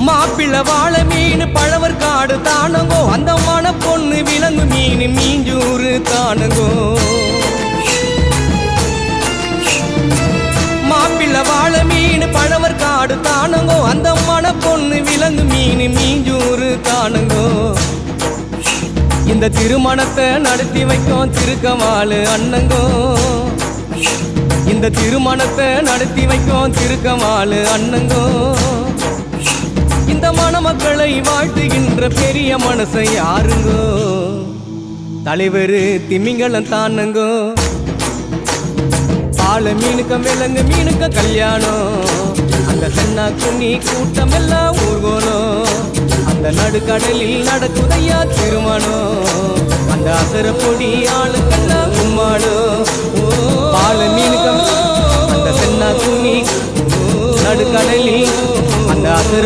மாப்பிள்ள வாழை மீன் பழவர் காடு தானங்கோ அந்த மன பொண்ணு விலங்கு மீன் மீஞ்சூறு தானங்கோ மாப்பிள்ள வாழை மீன் பழவர் காடு தானங்கோ அந்த மன பொண்ணு விலங்கு மீன் மீஞ்சூறு தானங்கோ இந்த திருமணத்தை நடத்தி வைக்கும் திருக்கமாலு அண்ணங்கோ இந்த திருமணத்தை நடத்தி வைக்கும் திருக்கமாலு அண்ணங்கோ இந்த மணமக்களை வாழ்த்துகின்ற பெரிய மனசை யாருங்கோ தலைவர் திமிங்கலம் தானங்கோ பால மீனுக்கம் விலங்கு மீனுக்க கல்யாணம் அந்த சென்னா குன்னி கூட்டம் எல்லாம் ஊர்கோலம் அந்த நடுக்கடலில் நடக்குதையா திருமணம் அந்த அசர பொடி ஆளுக்கெல்லாம் கும்மாடும் பால மீனுக்கம் அந்த சென்னா குன்னி நடுக்கடலில் அந்த அசர